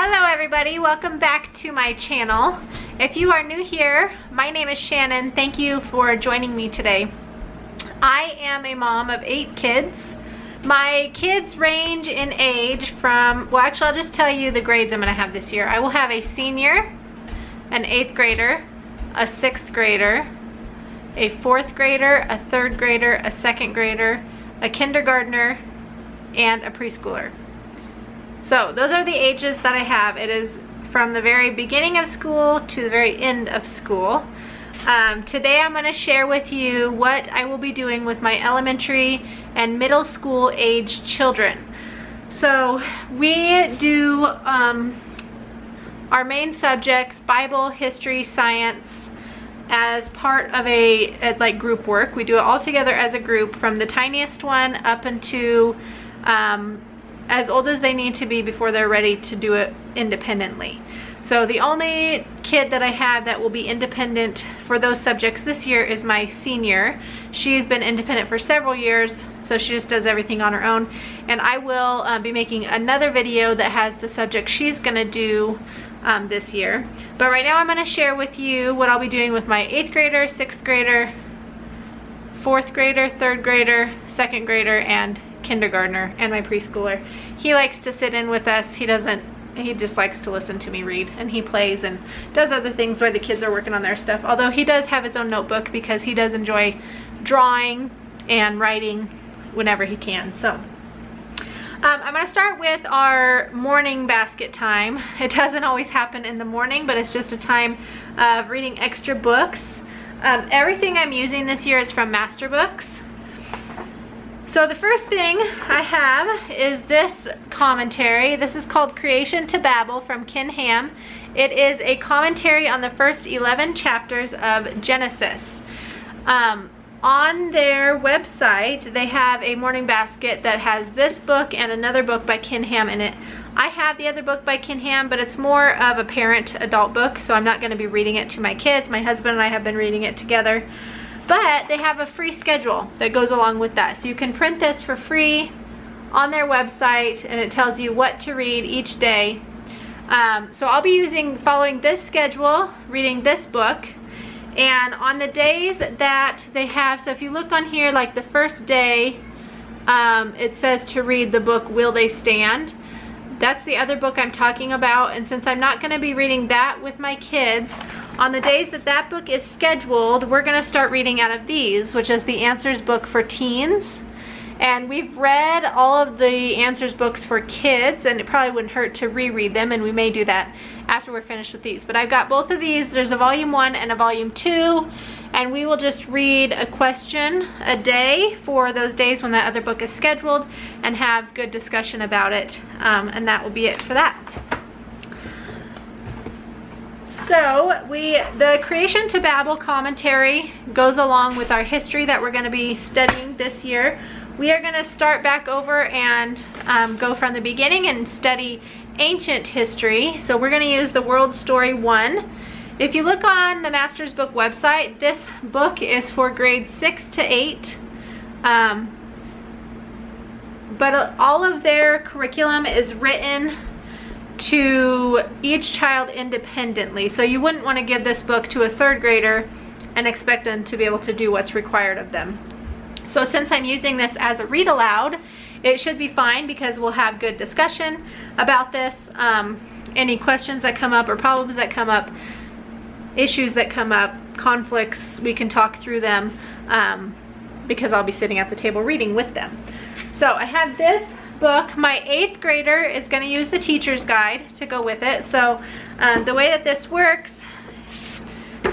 Hello everybody, welcome back to my channel. If you are new here, my name is Shannon. Thank you for joining me today. I am a mom of 8 kids. My kids range in age from, well actually I'll just tell you the grades I'm going to have this year. I will have a senior, an 8th grader, a 6th grader, a 4th grader, a 3rd grader, a 2nd grader, a kindergartner, and a preschooler. So those are the ages that I have. It is from the very beginning of school to the very end of school. Today I'm going to share with you what I will be doing with my elementary and middle school age children. So we do our main subjects, Bible, history, science, as part of a like group work. We do it all together as a group from the tiniest one up into as old as they need to be before they're ready to do it independently. So the only kid that I have that will be independent for those subjects this year is my senior. She's been independent for several years, so she just does everything on her own. And I will be making another video that has the subject she's gonna do this year. But right now I'm gonna share with you what I'll be doing with my 8th grader, 6th grader, 4th grader, 3rd grader, 2nd grader, and kindergartner, and my preschooler. He likes to sit in with us. He just likes to listen to me read, and he plays and does other things while the kids are working on their stuff, although he does have his own notebook because he does enjoy drawing and writing whenever he can. So I'm going to start with our morning basket time. It doesn't always happen in the morning, but it's just a time of reading extra books. Everything I'm using this year is from Masterbooks. So the first thing I have is this commentary. This is called Creation to Babel from Ken Ham. It is a commentary on the first 11 chapters of Genesis. On their website, they have a morning basket that has this book and another book by Ken Ham in it. I have the other book by Ken Ham, but it's more of a parent adult book, so I'm not going to be reading it to my kids. My husband and I have been reading it together. But they have a free schedule that goes along with that. So you can print this for free on their website, and it tells you what to read each day. So I'll be following this schedule, reading this book. And on the days that they have, so if you look on here, like the first day, it says to read the book, Will They Stand? That's the other book I'm talking about. And since I'm not going to be reading that with my kids, on the days that that book is scheduled, we're going to start reading out of these, which is the Answers book for teens. And we've read all of the Answers books for kids, and it probably wouldn't hurt to reread them, and we may do that after we're finished with these. But I've got both of these. There's a volume 1 and a volume 2, and we will just read a question a day for those days when that other book is scheduled and have good discussion about it, and that will be it for that. So the Creation to Babel commentary goes along with our history that we're going to be studying this year. We are going to start back over and go from the beginning and study ancient history. So we're going to use the World Story 1. If you look on the Master's Book website, this book is for grades 6 to 8. But all of their curriculum is written to each child independently. So you wouldn't want to give this book to a 3rd grader and expect them to be able to do what's required of them. So since I'm using this as a read aloud, it should be fine because we'll have good discussion about this. Any questions that come up or problems that come up, issues that come up, conflicts, we can talk through them because I'll be sitting at the table reading with them. So I have this book. My 8th grader is going to use the teacher's guide to go with it. So the way that this works,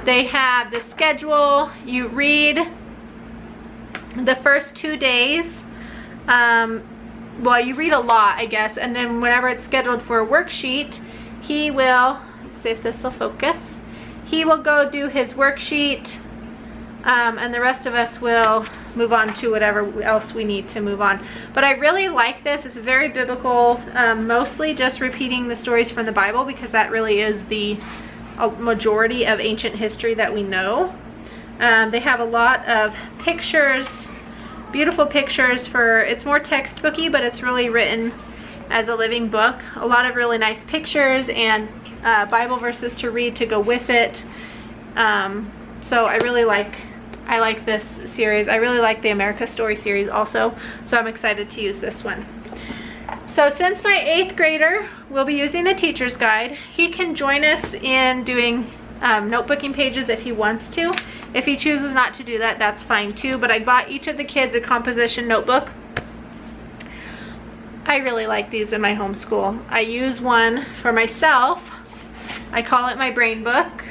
they have the schedule. You read the first 2 days. Well, you read a lot, I guess, and then whenever it's scheduled for a worksheet, he will, let's see if this will focus, he will go do his worksheet, and the rest of us will move on to whatever else we need to move on. But I really like this. It's very biblical, mostly just repeating the stories from the Bible because that really is the majority of ancient history that we know. They have a lot of pictures, beautiful pictures for, it's more textbooky, but it's really written as a living book. A lot of really nice pictures and Bible verses to read to go with it. So I like this series. I really like the America Story series also, so I'm excited to use this one. So since my 8th grader will be using the teacher's guide, he can join us in doing notebooking pages if he wants to. If he chooses not to do that, that's fine too, but I bought each of the kids a composition notebook. I really like these in my homeschool. I use one for myself. I call it my brain book.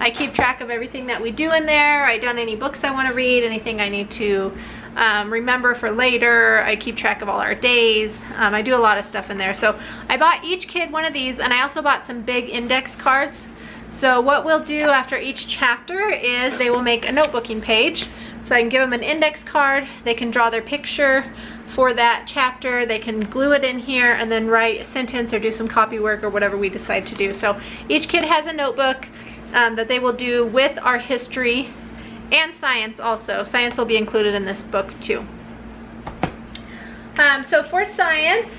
I keep track of everything that we do in there. I done any books I want to read, anything I need to remember for later. I keep track of all our days. I do a lot of stuff in there. So I bought each kid one of these, and I also bought some big index cards. So what we'll do after each chapter is they will make a notebooking page. So I can give them an index card. They can draw their picture for that chapter. They can glue it in here and then write a sentence or do some copy work or whatever we decide to do. So each kid has a notebook that they will do with our history and science also. Science will be included in this book too. So for science,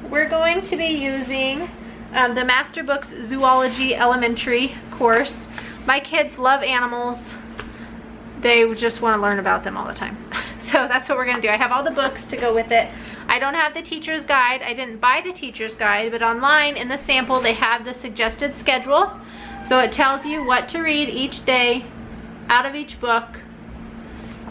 we're going to be using the Masterbooks Zoology Elementary course. My kids love animals. They just want to learn about them all the time. So that's what we're going to do. I have all the books to go with it. I don't have the teacher's guide. I didn't buy the teacher's guide, but online in the sample they have the suggested schedule. So it tells you what to read each day out of each book.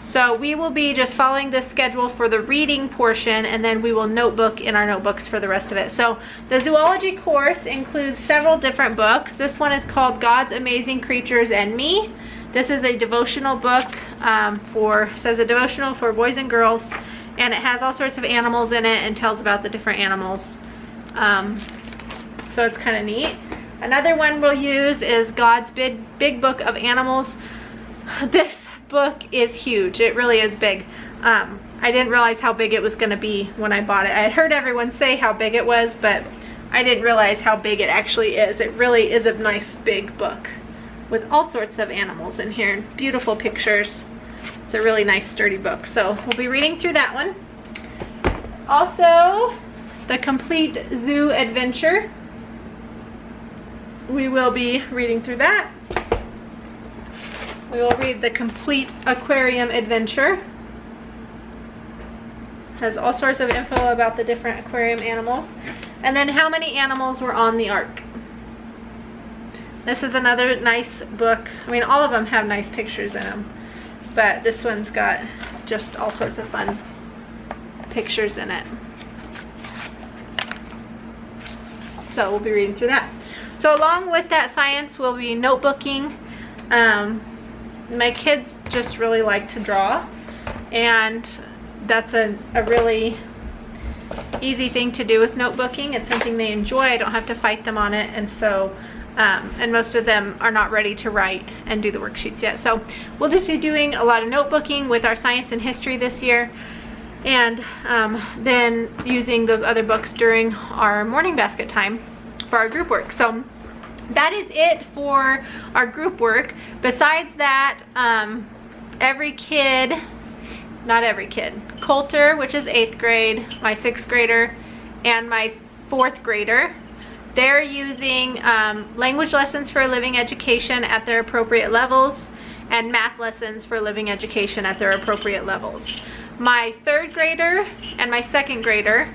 So we will be just following this schedule for the reading portion, and then we will notebook in our notebooks for the rest of it. So the zoology course includes several different books. This one is called God's Amazing Creatures and Me. This is a devotional book says a devotional for boys and girls, and it has all sorts of animals in it and tells about the different animals. So it's kind of neat. Another one we'll use is God's Big Book of Animals. This book is huge. It really is big. I didn't realize how big it was going to be when I bought it. I had heard everyone say how big it was, but I didn't realize how big it actually is. It really is a nice big book with all sorts of animals in here and beautiful pictures. It's a really nice sturdy book. So we'll be reading through that one. Also, The Complete Zoo Adventure. We will be reading through that. We will read The Complete Aquarium Adventure. Has all sorts of info about the different aquarium animals. And then how many animals were on the ark. This is another nice book. I mean, all of them have nice pictures in them, but this one's got just all sorts of fun pictures in it. So we'll be reading through that. So along with that science, we'll be notebooking. My kids just really like to draw, and that's a really easy thing to do with notebooking. It's something they enjoy. I don't have to fight them on it, and so and most of them are not ready to write and do the worksheets yet. So we'll just be doing a lot of notebooking with our science and history this year, and then using those other books during our morning basket time for our group work. So that is it for our group work. Besides that, every kid, not every kid, Kolter, which is 8th grade, my 6th grader, and my 4th grader, they're using language lessons for living education at their appropriate levels and math lessons for living education at their appropriate levels. My 3rd grader and my 2nd grader,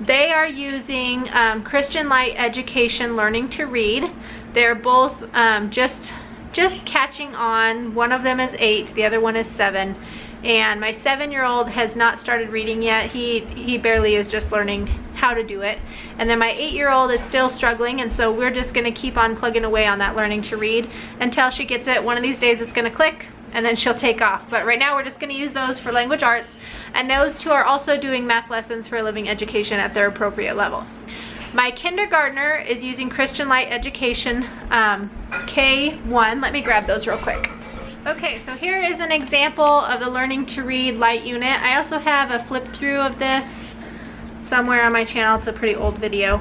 they are using Christian Light Education Learning to Read. They're both just catching on. One of them is 8, the other one is 7. And my 7-year-old has not started reading yet. He barely is just learning how to do it. And then my 8-year-old is still struggling, and so we're just gonna keep on plugging away on that learning to read until she gets it. One of these days it's gonna click, and then she'll take off. But right now we're just gonna use those for language arts, and those two are also doing math lessons for living education at their appropriate level. My kindergartner is using Christian Light Education K1. Let me grab those real quick. Okay, so here is an example of the Learning to Read Light Unit. I also have a flip through of this somewhere on my channel. It's a pretty old video.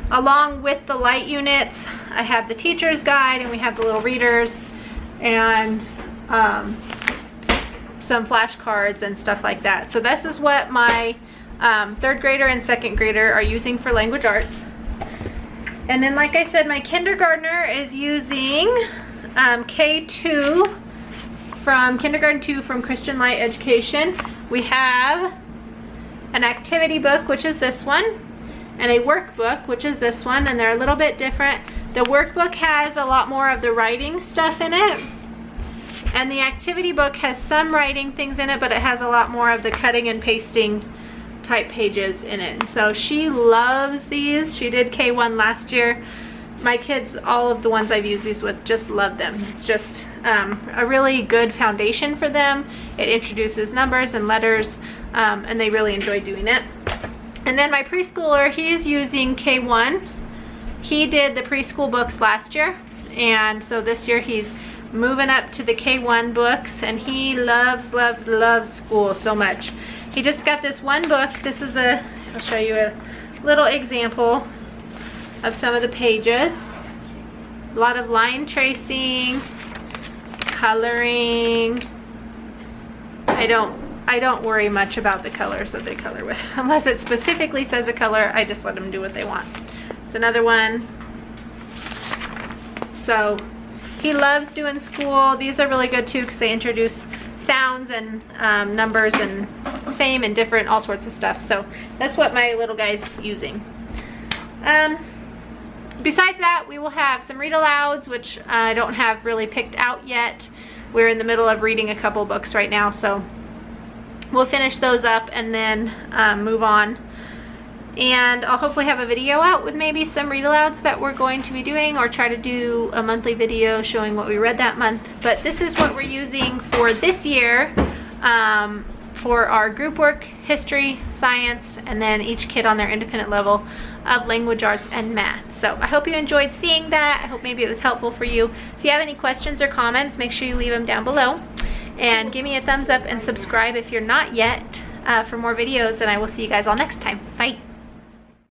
Along with the light units, I have the teacher's guide, and we have the little readers, and some flashcards and stuff like that. So this is what my third grader and second grader are using for language arts. And then, like I said, my kindergartner is using K2 from Kindergarten 2 from Christian Light Education. We have an activity book, which is this one, and a workbook, which is this one, and they're a little bit different. The workbook has a lot more of the writing stuff in it, and the activity book has some writing things in it, but it has a lot more of the cutting and pasting type pages in it. And so she loves these. She did K1 last year. My kids, all of the ones I've used these with, just love them. It's just a really good foundation for them. It introduces numbers and letters, and they really enjoy doing it. And then my preschooler, he's using K1. He did the preschool books last year, and so this year he's moving up to the K1 books, and he loves school so much. He just got this one book. This is I'll show you a little example of some of the pages. A lot of line tracing, coloring. I don't worry much about the colors that they color with. Unless it specifically says a color, I just let them do what they want. It's another one. So he loves doing school. These are really good too because they introduce sounds and numbers and same and different, all sorts of stuff. So that's what my little guy's using. Besides that, we will have some read alouds, which I don't have really picked out yet. We're in the middle of reading a couple books right now, so we'll finish those up and then move on. And I'll hopefully have a video out with maybe some read alouds that we're going to be doing, or try to do a monthly video showing what we read that month. But this is what we're using for this year for our group work, history, science, and then each kid on their independent level of language arts and math. So I hope you enjoyed seeing that. I hope maybe it was helpful for you. If you have any questions or comments, make sure you leave them down below. And give me a thumbs up and subscribe if you're not yet for more videos, and I will see you guys all next time. Bye.